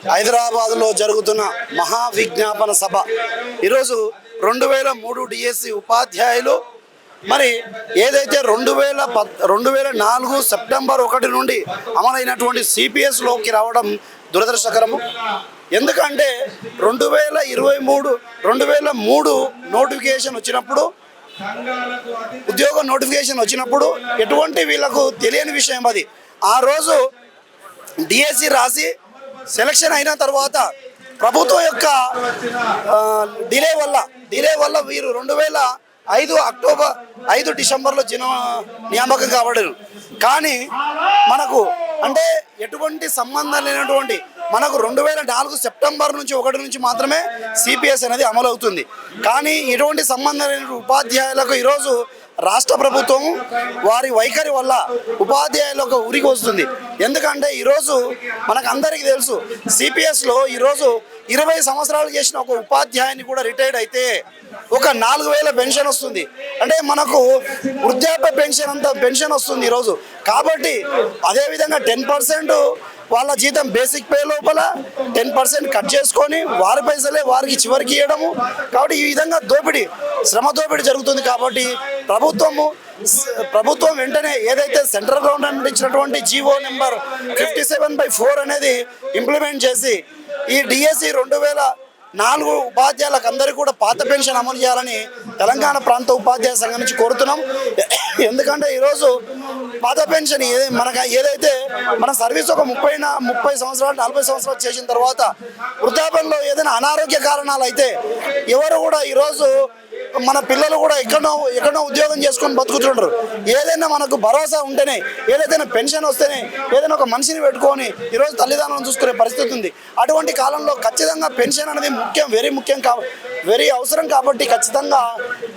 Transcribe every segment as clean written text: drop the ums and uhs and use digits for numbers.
హైదరాబాద్లో జరుగుతున్న మహా విజ్ఞాపన సభ ఈరోజు 2003 డిఎస్సి ఉపాధ్యాయులు మరి ఏదైతే 2004 సెప్టెంబర్ 1 నుండి అమలైనటువంటి సిపిఎస్లోకి రావడం దురదృష్టకరము. ఎందుకంటే 2003 నోటిఫికేషన్ వచ్చినప్పుడు, ఉద్యోగ నోటిఫికేషన్ వచ్చినప్పుడు ఎటువంటి వీళ్ళకు తెలియని విషయం అది. ఆ రోజు డిఎస్సి రాసి సెలక్షన్ అయిన తర్వాత ప్రభుత్వం యొక్క డిలే వల్ల వీరు 2005 డిసెంబర్లో నియామకం కాబడ్డారు. కానీ మనకు అంటే ఎటువంటి సంబంధం లేనటువంటి మనకు 2004 సెప్టెంబర్ 1 నుంచి మాత్రమే సిపిఎస్ అనేది అమలు అవుతుంది. కానీ ఎటువంటి సంబంధం లేని ఉపాధ్యాయులకు ఈరోజు రాష్ట్ర ప్రభుత్వం వారి వైఖరి వల్ల ఉపాధ్యాయులకు ఉరికి వస్తుంది. ఎందుకంటే ఈరోజు మనకు అందరికీ తెలుసు, సిపిఎస్లో ఈరోజు 20 సంవత్సరాలు చేసిన ఒక ఉపాధ్యాయుని కూడా రిటైర్డ్ అయితే ఒక 4000 పెన్షన్ వస్తుంది. అంటే మనకు వృద్ధాప్య పెన్షన్ వస్తుంది ఈరోజు. కాబట్టి అదేవిధంగా 10% వాళ్ళ జీతం బేసిక్ పే లోపల 10% కట్ చేసుకొని వారి పైసలే వారికి చివరికి ఇవ్వడము. కాబట్టి ఈ విధంగా శ్రమ దోపిడీ జరుగుతుంది. కాబట్టి ప్రభుత్వం వెంటనే ఏదైతే సెంట్రల్ గవర్నమెంట్ ఇచ్చినటువంటి జీవో నెంబర్ 57/4 అనేది ఇంప్లిమెంట్ చేసి ఈ డిఎస్సి 2004 ఉపాధ్యాయులకు అందరికీ కూడా పాత పెన్షన్ అమలు చేయాలని తెలంగాణ ప్రాంత ఉపాధ్యాయ సంఘం నుంచి కోరుతున్నాం. ఎందుకంటే ఈరోజు పాత పెన్షన్ ఏదైతే మన సర్వీస్ ఒక 30 సంవత్సరాలు 40 సంవత్సరాలు చేసిన తర్వాత వృద్ధాప్యంలో ఏదైనా అనారోగ్య కారణాలు అయితే ఎవరు కూడా ఈరోజు మన పిల్లలు కూడా ఎక్కడో ఉద్యోగం చేసుకొని బతుకుతుంటారు. ఏదైనా మనకు భరోసా ఉంటేనే, ఏదైనా పెన్షన్ వస్తేనే ఏదైనా ఒక మనిషిని పెట్టుకొని ఈరోజు తల్లిదండ్రులను చూసుకునే పరిస్థితి ఉంది. అటువంటి కాలంలో ఖచ్చితంగా పెన్షన్ అనేది వెరీ అవసరం. కాబట్టి ఖచ్చితంగా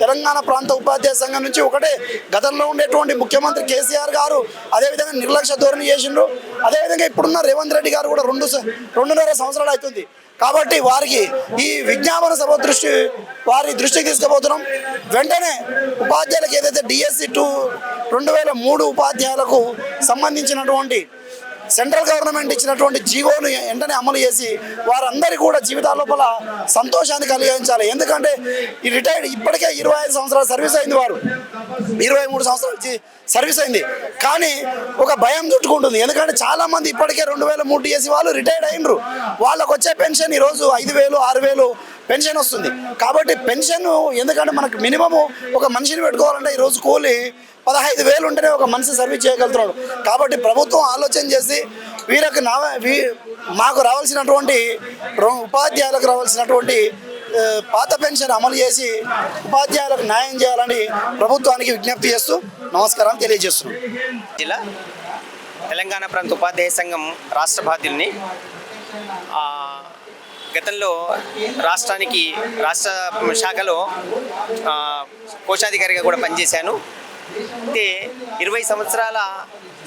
తెలంగాణ ప్రాంత ఉపాధ్యాయ సంఘం నుంచి ఒకటే, గతంలో ఉండేటువంటి ముఖ్యమంత్రి కేసీఆర్ గారు అదేవిధంగా నిర్లక్ష్య ధోరణి చేసిండ్రు. అదేవిధంగా ఇప్పుడున్న రేవంత్ రెడ్డి గారు కూడా 2.5 సంవత్సరాలు అవుతుంది. కాబట్టి వారికి ఈ విజ్ఞాపన సభ వారి దృష్టికి తీసుకుపోతున్నాం. వెంటనే ఉపాధ్యాయులకు ఏదైతే డిఎస్సి 2003 ఉపాధ్యాయులకు సంబంధించినటువంటి సెంట్రల్ గవర్నమెంట్ ఇచ్చినటువంటి జీవోను వెంటనే అమలు చేసి వారందరికీ కూడా జీవితాల లోపల సంతోషాన్ని కలిగించాలి. ఎందుకంటే ఈ రిటైర్డ్ ఇప్పటికే 25 సంవత్సరాల సర్వీస్ అయింది, వారు 23 సంవత్సరాల సర్వీస్ అయింది. కానీ ఒక భయం చుట్టుకుంటుంది. ఎందుకంటే చాలామంది ఇప్పటికే 2003 డిఎస్సి వాళ్ళు రిటైర్డ్ అయినరు. వాళ్ళకు వచ్చే పెన్షన్ ఈరోజు 5000 6000 పెన్షన్ వస్తుంది. కాబట్టి పెన్షన్ ఎందుకంటే మనకు మినిమము ఒక మనిషిని పెట్టుకోవాలంటే ఈరోజు కూలి 15,000 ఉంటేనే ఒక మనిషి సర్వీస్ చేయగలుగుతున్నాడు. కాబట్టి ప్రభుత్వం ఆలోచన చేసి వీరికి మాకు రావాల్సినటువంటి ఉపాధ్యాయులకు రావాల్సినటువంటి పాత పెన్షన్ అమలు చేసి ఉపాధ్యాయులకు న్యాయం చేయాలని ప్రభుత్వానికి విజ్ఞప్తి చేస్తూ నమస్కారం తెలియజేస్తున్నాం. జిల్లా తెలంగాణ ప్రాంత ఉపాధ్యాయ సంఘం రాష్ట్ర బాధ్యుల్ని. గతంలో రాష్ట్ర శాఖలో కోశాధికారిగా కూడా పనిచేశాను. అయితే 20 సంవత్సరాల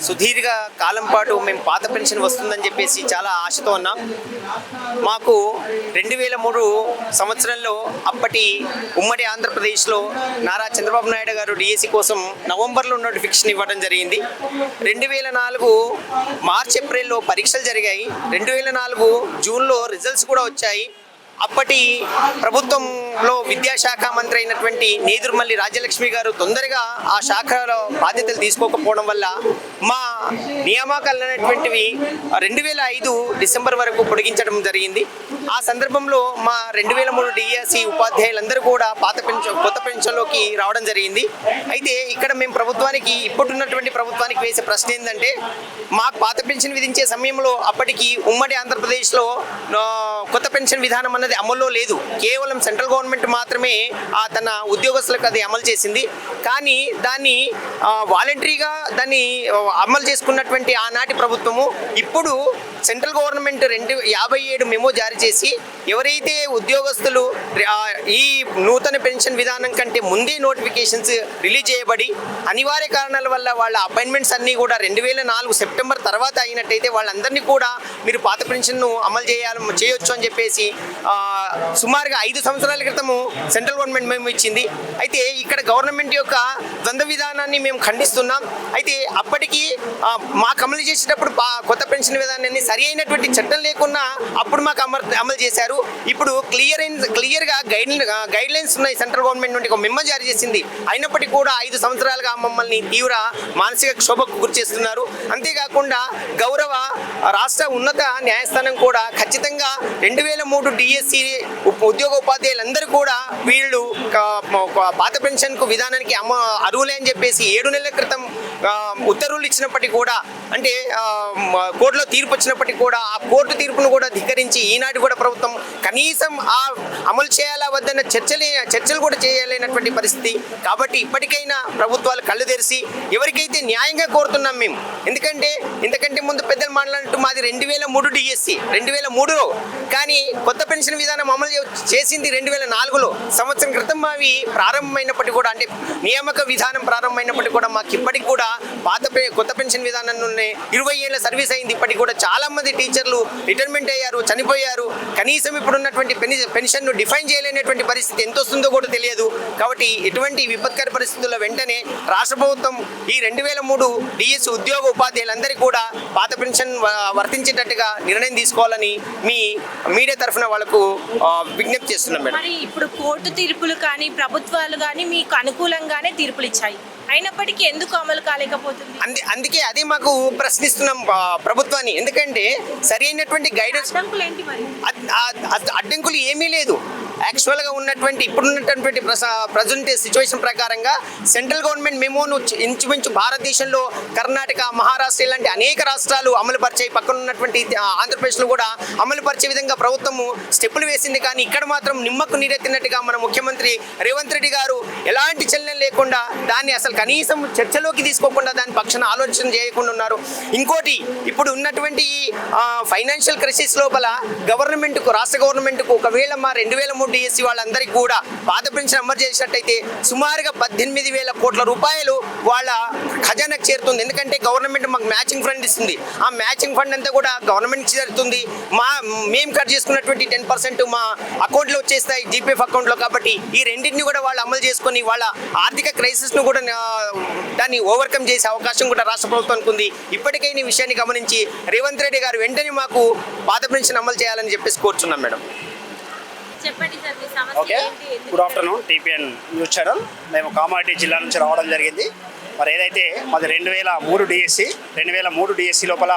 సుదీర్ఘ కాలం పాటు మేము పాత పెన్షన్ వస్తుందని చెప్పేసి చాలా ఆశతో ఉన్నాం. మాకు 2003 సంవత్సరంలో అప్పటి ఉమ్మడి ఆంధ్రప్రదేశ్లో నారా చంద్రబాబు నాయుడు గారు డిఎస్సి కోసం నవంబర్లో నోటిఫికేషన్ ఇవ్వడం జరిగింది. 2004 మార్చ్ ఏప్రిల్లో పరీక్షలు జరిగాయి. 2004 జూన్లో రిజల్ట్స్ కూడా వచ్చాయి. అప్పటి ప్రభుత్వంలో విద్యాశాఖ మంత్రి అయినటువంటి నేదురుమల్లి రాజ్యలక్ష్మి గారు తొందరగా ఆ శాఖలో బాధ్యతలు తీసుకోకపోవడం వల్ల మా నియామకాలు అనేటువంటివి 2005 డిసెంబర్ వరకు పొడిగించడం జరిగింది. ఆ సందర్భంలో మా 2003 డిఎస్సి ఉపాధ్యాయులందరూ కూడా కొత్త పెన్షన్లోకి రావడం జరిగింది. అయితే ఇక్కడ మేము ఇప్పుడున్నటువంటి ప్రభుత్వానికి వేసే ప్రశ్న ఏంటంటే, మాకు పాత పెన్షన్ విధించే సమయంలో అప్పటికి ఉమ్మడి ఆంధ్రప్రదేశ్లో కొత్త పెన్షన్ విధానం అన్నది అమల్లో లేదు. కేవలం సెంట్రల్ గవర్నమెంట్ మాత్రమే తన ఉద్యోగస్తులకు అది అమలు చేసింది. కానీ దాన్ని వాలంటరీగా అమలు చేసుకున్నటువంటి ఆనాటి ప్రభుత్వము ఇప్పుడు సెంట్రల్ గవర్నమెంట్ 57 మెమో జారీ చేసి ఎవరైతే ఉద్యోగస్తులు ఈ నూతన పెన్షన్ విధానం కంటే ముందే నోటిఫికేషన్స్ రిలీజ్ చేయబడి అనివార్య కారణాల వల్ల వాళ్ళ అపాయింట్మెంట్స్ అన్నీ కూడా 2004 సెప్టెంబర్ తర్వాత అయినట్టయితే వాళ్ళందరినీ కూడా మీరు పాత పెన్షన్ను అమలు చేయొచ్చు అని చెప్పేసి సుమారుగా 5 సంవత్సరాల క్రితము సెంట్రల్ గవర్నమెంట్ మేము ఇచ్చింది. అయితే ఇక్కడ గవర్నమెంట్ యొక్క ద్వంద్వ విధానాన్ని మేము ఖండిస్తున్నాం. అయితే అప్పటికి మాకు అమలు చేసేటప్పుడు కొత్త పెన్షన్ విధానాన్ని సరి అయినటువంటి చట్టం లేకున్నా అప్పుడు మాకు అమలు చేశారు. ఇప్పుడు క్లియర్గా గైడ్ లైన్స్ ఉన్నాయి. సెంట్రల్ గవర్నమెంట్ నుండి ఒక మెమో జారీ చేసింది. అయినప్పటికీ కూడా 5 సంవత్సరాలుగా మమ్మల్ని తీవ్ర మానసిక క్షోభకు గురి చేస్తున్నారు. అంతేకాకుండా గౌరవ రాష్ట్ర ఉన్నత న్యాయస్థానం కూడా ఖచ్చితంగా 2003 డిఎస్సి ఉద్యోగ ఉపాధ్యాయులందరూ కూడా వీళ్ళు పాత పెన్షన్కు విధానానికి అర్హులే అని చెప్పేసి 7 నెలల క్రితం ఉత్తర్వులు ఇచ్చినప్పటికీ కూడా, అంటే కోర్టులో తీర్పు వచ్చినప్పటికీ కూడా ఆ కోర్టు తీర్పును కూడా ధిక్కరించి ఈనాటి కూడా ప్రభుత్వం కనీసం అమలు చేయాలా వద్దన్న చర్చలు కూడా చేయలేనటువంటి పరిస్థితి. కాబట్టి ఇప్పటికైనా ప్రభుత్వాలు కళ్ళు తెరిచి ఎవరికైతే న్యాయంగా కోరుతున్నాం మేము. ఎందుకంటే ఇంతకంటే ముందు పెద్దలు మాట్లాడినట్టు మాది 2003 డిఎస్సి 2003లో, కానీ కొత్త పెన్షన్ విధానం అమలు చేసింది 2004లో. సంవత్సరం క్రితం అవి ప్రారంభమైనప్పటికీ కూడా, అంటే నియామక విధానం ప్రారంభమైనప్పటికీ కూడా మాకు ఇప్పటికి కూడా కొత్త పెన్షన్ విధానం నుండి 20 ఏళ్ళ సర్వీస్ అయింది. ఇప్పటికి కూడా చాలా మంది టీచర్లు రిటైర్మెంట్ అయ్యారు, చనిపోయారు. కనీసం ఇప్పుడు ఉన్నటువంటి పెన్షన్ను డిఫైన్ చేయలేనటువంటి పరిస్థితి ఎంత వస్తుందో కూడా తెలియదు. కాబట్టి ఇటువంటి విపత్కర పరిస్థితుల్లో వెంటనే రాష్ట్ర ప్రభుత్వం ఈ 2003 డిఎస్సి ఉద్యోగ ఉపాధ్యాయులందరికీ కూడా పాత పెన్షన్ వర్తించేటట్టుగా నిర్ణయం తీసుకోవాలని మీ మీడియా తరఫున వాళ్ళకు విజ్ఞప్తి చేస్తున్నాం మేడం. మరి ఇప్పుడు కోర్టు తీర్పులు కానీ ప్రభుత్వాలు కానీ మీకు అనుకూలంగానే తీర్పులు ఇచ్చాయి, అయినప్పటికీ ఎందుకు అమలు కాలేకపోతుంది? అందుకే అదే మాకు ప్రశ్నిస్తున్నాం ప్రభుత్వాన్ని. ఎందుకంటే సరి అయినటువంటి గైడెన్స్, అడ్డంకులు ఏమీ లేదు. యాక్చువల్గా ఉన్నటువంటి ఇప్పుడున్నటువంటి ప్రజెంట్ సిచ్యువేషన్ ప్రకారంగా సెంట్రల్ గవర్నమెంట్ మెమోను ఇంచుమించు భారతదేశంలో కర్ణాటక, మహారాష్ట్ర ఇలాంటి అనేక రాష్ట్రాలు అమలు పరిచాయి. పక్కన ఉన్నటువంటి ఆంధ్రప్రదేశ్లో కూడా అమలు పరిచే విధంగా ప్రభుత్వము స్టెప్పులు వేసింది. కానీ ఇక్కడ మాత్రం నిమ్మకు నీరెత్తినట్టుగా మన ముఖ్యమంత్రి రేవంత్ రెడ్డి గారు ఎలాంటి చలనం లేకుండా దాన్ని అసలు కనీసం చర్చలోకి తీసుకోకుండా దాని పక్షాన ఆలోచన చేయకుండా ఉన్నారు. ఇంకోటి, ఇప్పుడు ఉన్నటువంటి ఫైనాన్షియల్ క్రైసిస్ లోపల గవర్నమెంట్కు, రాష్ట్ర గవర్నమెంట్కు ఒకవేళ మా 2003 డిఎస్సి వాళ్ళందరికీ కూడా పాత పెన్షన్ అమలు చేసినట్టయితే సుమారుగా 18,000 కోట్ల రూపాయలు వాళ్ళ ఖజానాకు చేరుతుంది. ఎందుకంటే గవర్నమెంట్ మాకు మ్యాచింగ్ ఫండ్ ఇస్తుంది. ఆ మ్యాచింగ్ ఫండ్ అంతా కూడా గవర్నమెంట్కి చేరుతుంది. మేము కట్ చేసుకున్నటువంటి 10% మా అకౌంట్లో వచ్చేస్తాయి, జీపీఎఫ్ అకౌంట్లో. కాబట్టి ఈ రెండింటిని కూడా వాళ్ళు అమలు చేసుకొని వాళ్ళ ఆర్థిక క్రైసిస్ను కూడా దాన్ని ఓవర్కమ్ చేసే అవకాశం కూడా రాష్ట్ర ప్రభుత్వానికి ఉంది. ఇప్పటికైనా ఈ విషయాన్ని గమనించి రేవంత్ రెడ్డి గారు వెంటనే మాకు పాత పెన్షన్ అమలు చేయాలని చెప్పేసి కోరుచున్నాం మేడం. చెప్పండి సార్, మీ సమస్య ఓకే, ఏంటి? Good afternoon. TPN news channel. మేము కామారెడ్డి జిల్లా నుంచి రావడం జరిగింది. మరి ఏదైతే మాది 2003 డిఎస్సి లోపల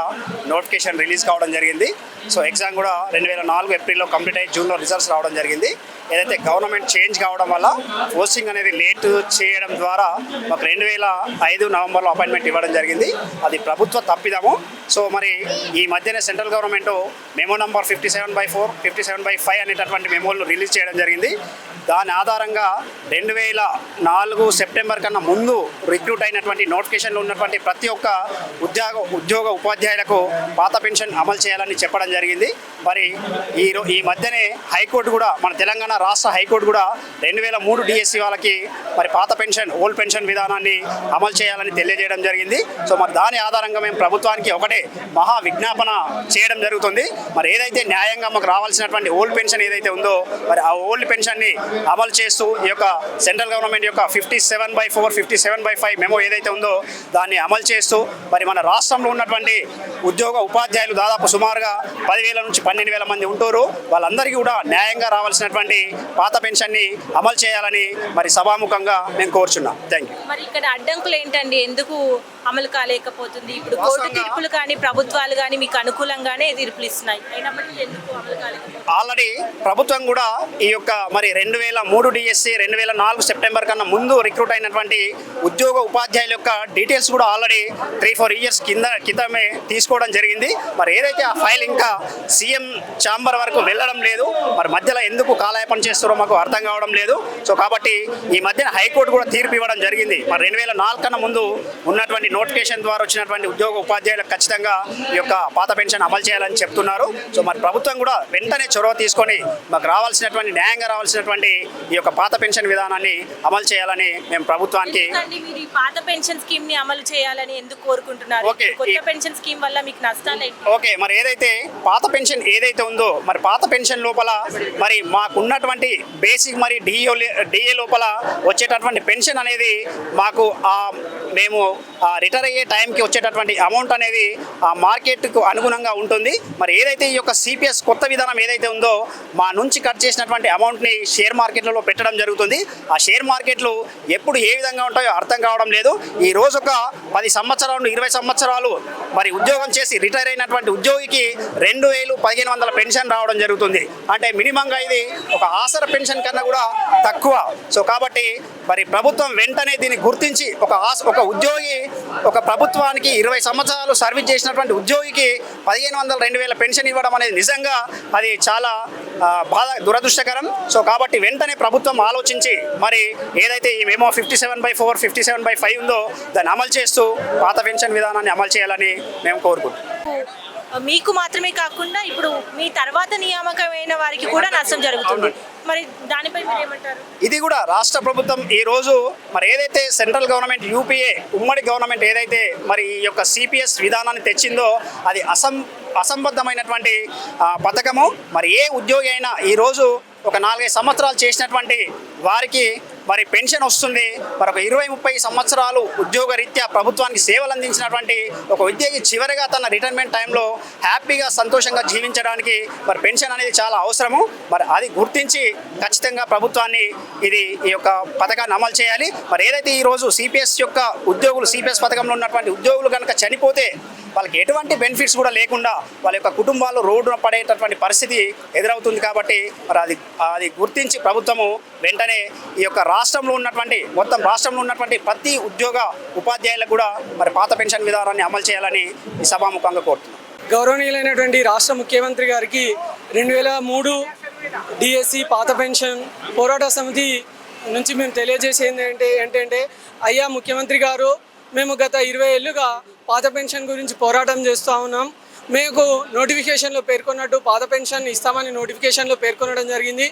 నోటిఫికేషన్ రిలీజ్ కావడం జరిగింది. సో ఎగ్జామ్ కూడా 2004 ఏప్రిల్లో కంప్లీట్ అయ్యి జూన్లో రిజల్ట్స్ రావడం జరిగింది. ఏదైతే గవర్నమెంట్ చేంజ్ కావడం వల్ల పోస్టింగ్ అనేది లేట్ చేయడం ద్వారా మాకు 2005 నవంబర్లో అపాయింట్మెంట్ ఇవ్వడం జరిగింది. అది ప్రభుత్వ తప్పిదము. సో మరి ఈ మధ్యనే సెంట్రల్ గవర్నమెంట్ మెమో నంబర్ 57/4, 57/5 అనేటటువంటి మెమోలను రిలీజ్ చేయడం జరిగింది. దాని ఆధారంగా 2004 సెప్టెంబర్ కన్నా ముందు రిక్రూట్ అయినటువంటి నోటిఫికేషన్లో ఉన్నటువంటి ప్రతి ఒక్క ఉద్యోగ ఉపాధ్యాయులకు పాత పెన్షన్ అమలు చేయాలని చెప్పడం జరిగింది. మరి ఈ మధ్యనే హైకోర్టు కూడా, మన తెలంగాణ రాష్ట్ర హైకోర్టు కూడా 2003 డిఎస్సి వాళ్ళకి మరి పాత పెన్షన్, ఓల్డ్ పెన్షన్ విధానాన్ని అమలు చేయాలని తెలియజేయడం జరిగింది. సో మరి దాని ఆధారంగా మేము ప్రభుత్వానికి ఒకటే మహా విజ్ఞాపన చేయడం జరుగుతుంది. మరి ఏదైతే న్యాయంగా మాకు రావాల్సినటువంటి ఓల్డ్ పెన్షన్ ఏదైతే ఉందో మరి ఆ ఓల్డ్ పెన్షన్ని అమలు చేస్తూ ఈ యొక్క సెంట్రల్ గవర్నమెంట్ యొక్క 57/4, 57/5 మెమో ఏదైతే ఉందో దాన్ని అమలు చేస్తూ మరి మన రాష్ట్రంలో ఉన్నటువంటి ఉద్యోగ ఉపాధ్యాయులు దాదాపు సుమారుగా 10,000 నుంచి 12,000 మంది ఉంటారు. వాళ్ళందరికీ కూడా న్యాయంగా రావాల్సినటువంటి పాత పెన్షన్ని అమలు చేయాలని మరి సభాముఖంగా మేము కోరుచున్నాం. Thank you. మరి ఇక్కడ అడ్డంకులు ఏంటండి, ఎందుకు అమలు కాలేకపోతుంది? ఇప్పుడు కోర్టు తీర్పులు కానీ ప్రభుత్వాలు కానీ మీకు అనుకూలంగానే తీర్పులు ఇస్తున్నాయి, అయినప్పటికీ ఎందుకు అమలు కాలేకపోతుంది? ఆల్రెడీ ప్రభుత్వం కూడా ఈ యొక్క మరి 2003 డిఎస్సి 2004 సెప్టెంబర్ కన్నా ముందు రిక్రూట్ అయినటువంటి ఉద్యోగ ఉపాధ్యాయుల యొక్క డీటెయిల్స్ కూడా ఆల్రెడీ 3-4 ఇయర్స్ క్రితమే తీసుకోవడం జరిగింది. మరి ఏదైతే ఆ ఫైల్ ఇంకా సీఎం ఛాంబర్ వరకు వెళ్ళడం లేదు. మరి మధ్యలో ఎందుకు కాలయాపన చేస్తారో మాకు అర్థం కావడం లేదు. సో కాబట్టి ఈ మధ్యన హైకోర్టు కూడా తీర్పు ఇవ్వడం జరిగింది. మరి 2004 కన్నా ముందు ఉన్నటువంటి నోటిఫికేషన్ ద్వారా వచ్చినటువంటి ఉద్యోగ ఉపాధ్యాయులకు ఖచ్చితంగా ఈ యొక్క పాత పెన్షన్ అమలు చేయాలని చెప్తున్నారు. సో మరి ప్రభుత్వం కూడా వెంటనే చొరవ తీసుకొని మాకు రావాల్సినటువంటి న్యాయంగా రావాల్సినటువంటి ఈ యొక్క పాత పెన్షన్ విధానాన్ని అమలు చేయాలని మేము ప్రభుత్వానికి ఎందుకండి మీరు ఈ పాత పెన్షన్ స్కీమ్ ని అమలు చేయాలని ఎందుకు కోరుకుంటున్నారు? ఓకే. కొత్త పెన్షన్ స్కీమ్ వల్ల మీకు నష్టాలు ఏంటి? ఓకే, మరి ఏదైతే పాత పెన్షన్ ఏదైతే ఉందో మరి పాత పెన్షన్ లోపల మరి మాకున్నటువంటి బేసిక్ మరి డిఏ లోపల వచ్చేటటువంటి పెన్షన్ అనేది మాకు మేము రిటైర్ అయ్యే టైంకి వచ్చేటటువంటి అమౌంట్ అనేది ఆ మార్కెట్కు అనుగుణంగా ఉంటుంది. మరి ఏదైతే ఈ యొక్క సిపిఎస్ కొత్త విధానం ఏదైతే ఉందో మా నుంచి కట్ చేసినటువంటి అమౌంట్ని షేర్ మార్కెట్లలో పెట్టడం జరుగుతుంది. ఆ షేర్ మార్కెట్లు ఎప్పుడు ఏ విధంగా ఉంటాయో అర్థం కావడం లేదు. ఈ రోజు ఒక 10 సంవత్సరాలు 20 సంవత్సరాలు మరి ఉద్యోగం చేసి రిటైర్ అయినటువంటి ఉద్యోగికి 2,1500 పెన్షన్ రావడం జరుగుతుంది. అంటే మినిమంగా ఇది ఒక ఆసర పెన్షన్ కన్నా కూడా తక్కువ. సో కాబట్టి మరి ప్రభుత్వం వెంటనే దీన్ని గుర్తించి ఒక ఉద్యోగి ఒక ప్రభుత్వానికి 20 సంవత్సరాలు సర్వీస్ చేసినటువంటి ఉద్యోగికి 1,500 2,000 పెన్షన్ ఇవ్వడం అనేది నిజంగా అది చాలా దురదృష్టకరం. సో కాబట్టి వెంటనే ప్రభుత్వం ఆలోచించి మరి ఏదైతే ఈ మెమో 57/4 57/5 ఉందో దాన్ని అమలు చేస్తూ పాత పెన్షన్ విధానాన్ని అమలు చేయాలని మేము కోరుకుంటున్నాం. మీకు మాత్రమే కాకుండా ఇప్పుడు మీ తర్వాత నియామకమైన వారికి కూడా నష్టం జరుగుతుంది. మరి దానిపై మీరు ఏమంటారు? ఇది కూడా రాష్ట్ర ప్రభుత్వం ఈ రోజు మరి ఏదైతే సెంట్రల్ గవర్నమెంట్ యూపీఏ ఉమ్మడి గవర్నమెంట్ ఏదైతే మరి ఈ యొక్క సిపిఎస్ విధానాన్ని తెచ్చిందో అది అసంబద్ధమైనటువంటి పథకము. మరి ఏ ఉద్యోగి అయినా ఈరోజు ఒక 4-5 సంవత్సరాలు చేసినటువంటి వారికి మరి పెన్షన్ వస్తుంది. మరి ఒక 20-30 సంవత్సరాలు ఉద్యోగ రీత్యా ప్రభుత్వానికి సేవలు అందించినటువంటి ఒక ఉద్యోగి చివరిగా తన రిటైర్మెంట్ టైంలో హ్యాపీగా సంతోషంగా జీవించడానికి మరి పెన్షన్ అనేది చాలా అవసరము. మరి అది గుర్తించి ఖచ్చితంగా ప్రభుత్వాన్ని ఈ యొక్క పథకాన్ని అమలు చేయాలి. మరి ఏదైతే ఈరోజు సిపిఎస్ యొక్క ఉద్యోగులు సిపిఎస్ పథకంలో ఉన్నటువంటి ఉద్యోగులు కనుక చనిపోతే వాళ్ళకి ఎటువంటి బెనిఫిట్స్ కూడా లేకుండా వాళ్ళ యొక్క కుటుంబాలు రోడ్డున పడేటటువంటి పరిస్థితి ఎదురవుతుంది. కాబట్టి మరి అది గుర్తించి ప్రభుత్వము వెంటనే ఈ యొక్క మొత్తం రాష్ట్రంలో ఉన్నటువంటి ప్రతి ఉపాధ్యాయులకు కూడా మరి పాత పెన్షన్ విధానాన్ని అమలు చేయాలని ఈ సభాముఖంగా కోరుతున్నాం. గౌరవనీయులైనటువంటి రాష్ట్ర ముఖ్యమంత్రి గారికి 2003 డిఎస్సి పాత పెన్షన్ పోరాట సమితి నుంచి మేము తెలియజేసేది ఏంటంటే అయ్యా ముఖ్యమంత్రి గారు, మేము గత 20 ఏళ్ళుగా పాత పెన్షన్ గురించి పోరాటం చేస్తూ ఉన్నాం. మేము నోటిఫికేషన్లో పేర్కొన్నట్టు పాత పెన్షన్ ఇస్తామని నోటిఫికేషన్లో పేర్కొనడం జరిగింది.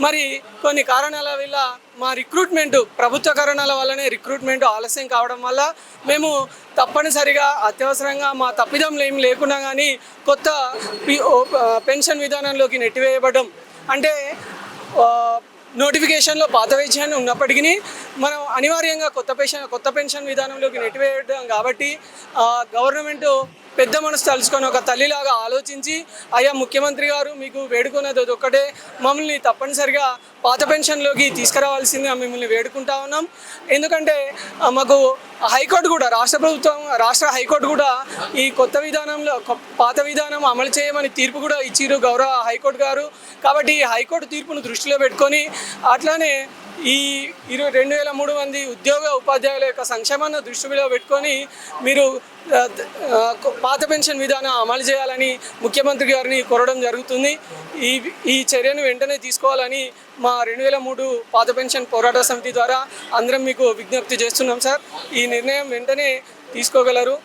మరి కొన్ని కారణాల వల్ల మా రిక్రూట్మెంట్ ప్రభుత్వ కారణాల వల్లనే రిక్రూట్మెంట్ ఆలస్యం కావడం వల్ల మేము తప్పనిసరిగా అత్యవసరంగా మా తప్పిదం ఏం లేకున్నా కానీ కొత్త పెన్షన్ విధానంలోకి నెట్టివేయబడ్డం. అంటే నోటిఫికేషన్లో పాత పెన్షన్ ఉన్నప్పటికీ మనం అనివార్యంగా కొత్త పెన్షన్ విధానంలోకి నెట్టివేయడం కాబట్టి గవర్నమెంట్ పెద్ద మనసు తలుచుకొని ఒక తల్లిలాగా ఆలోచించి అయ్యా ముఖ్యమంత్రి గారు మీకు వేడుకున్నది ఒక్కటే, మమ్మల్ని తప్పనిసరిగా పాత పెన్షన్లోకి తీసుకురావాల్సిందిగా మిమ్మల్ని వేడుకుంటా ఉన్నాం. ఎందుకంటే మాకు హైకోర్టు కూడా రాష్ట్ర హైకోర్టు కూడా ఈ పాత విధానం అమలు చేయమని తీర్పు కూడా ఇచ్చిరు గౌరవ హైకోర్టు గారు. కాబట్టి ఈ హైకోర్టు తీర్పును దృష్టిలో పెట్టుకొని అట్లానే ఈ 2,003 మంది ఉపాధ్యాయుల యొక్క సంక్షేమాన్ని దృష్టిలో పెట్టుకొని మీరు పాత పెన్షన్ విధానం అమలు చేయాలని ముఖ్యమంత్రి గారిని కోరడం జరుగుతుంది. ఈ చర్యను వెంటనే తీసుకోవాలని మా 2003 పాత పెన్షన్ పోరాట సమితి ద్వారా అందరం మీకు విజ్ఞప్తి చేస్తున్నాం సార్. ఈ నిర్ణయం వెంటనే తీసుకోగలరు.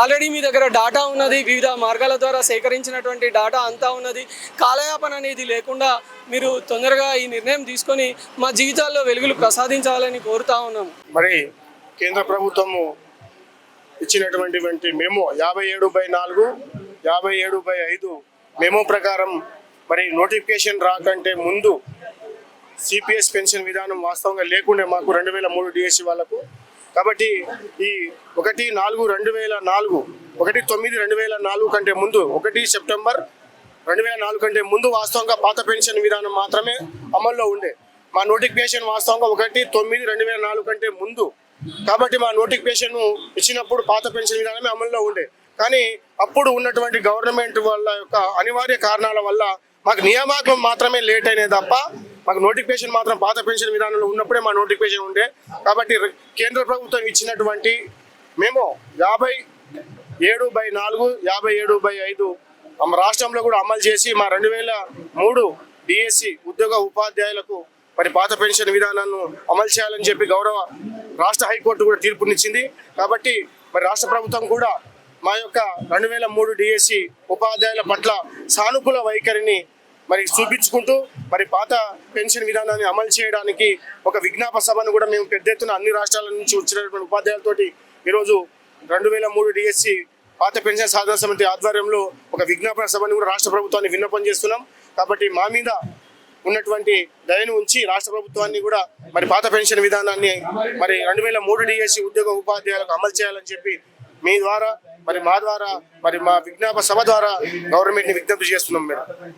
ఆల్రెడీ మీ దగ్గర డాటా ఉన్నది, వివిధ మార్గాల ద్వారా సేకరించినటువంటి డాటా అంతా ఉన్నది. కాలయాపన అనేది లేకుండా మీరు తొందరగా ఈ నిర్ణయం తీసుకొని మా జీవితాల్లో వెలుగులు ప్రసాదించాలని కోరుతా ఉన్నాము. మరి కేంద్ర ప్రభుత్వము ఇచ్చినటువంటి మెమో 57/4 57/5 మెమో ప్రకారం మరి నోటిఫికేషన్ రాకంటే ముందు సిపిఎస్ పెన్షన్ విధానం వాస్తవంగా లేకుండే మాకు 2003 డిఎస్సి వాళ్ళకు. కాబట్టి ఈ 1/4/2004 1/9/2004 కంటే ముందు 1 సెప్టెంబర్ 2004 కంటే ముందు వాస్తవంగా పాత పెన్షన్ విధానం మాత్రమే అమల్లో ఉండే. మా నోటిఫికేషన్ వాస్తవంగా 1/9/2004 కంటే ముందు. కాబట్టి మా నోటిఫికేషన్ ఇచ్చినప్పుడు పాత పెన్షన్ విధానమే అమల్లో ఉండే. కానీ అప్పుడు ఉన్నటువంటి గవర్నమెంట్ వాళ్ళ యొక్క అనివార్య కారణాల వల్ల మాకు నియామకం మాత్రమే లేట్ అయినాయి తప్ప మాకు నోటిఫికేషన్ మాత్రం పాత పెన్షన్ విధానంలో ఉన్నప్పుడే మా నోటిఫికేషన్ ఉండే. కాబట్టి కేంద్ర ప్రభుత్వం ఇచ్చినటువంటి మేము 57/4 57/5 రాష్ట్రంలో కూడా అమలు చేసి మా 2003 డిఎస్సి ఉపాధ్యాయులకు మరి పాత పెన్షన్ విధానాన్ని అమలు చేయాలని చెప్పి గౌరవ రాష్ట్ర హైకోర్టు కూడా తీర్పునిచ్చింది. కాబట్టి మరి రాష్ట్ర ప్రభుత్వం కూడా మా యొక్క 2003 డిఎస్సి ఉపాధ్యాయుల పట్ల సానుకూల వైఖరిని మరి చూపించుకుంటూ మరి పాత పెన్షన్ విధానాన్ని అమలు చేయడానికి ఒక విజ్ఞాపన సభను కూడా మేము పెద్ద ఎత్తున అన్ని రాష్ట్రాల నుంచి వచ్చినటువంటి ఉపాధ్యాయులతోటి ఈరోజు 2003 డిఎస్సి పాత పెన్షన్ సాధన సమితి ఆధ్వర్యంలో ఒక విజ్ఞాపన సభను కూడా రాష్ట్ర ప్రభుత్వాన్ని విన్నపం చేస్తున్నాం. కాబట్టి మా మీద ఉన్నటువంటి దయను ఉంచి రాష్ట్ర ప్రభుత్వాన్ని కూడా మరి పాత పెన్షన్ విధానాన్ని మరి 2003 డిఎస్సి ఉద్యోగ ఉపాధ్యాయులకు అమలు చేయాలని చెప్పి మీ ద్వారా మరి మా ద్వారా మరి మా విజ్ఞాపన సభ ద్వారా గవర్నమెంట్ని విజ్ఞప్తి చేస్తున్నాం మేడం.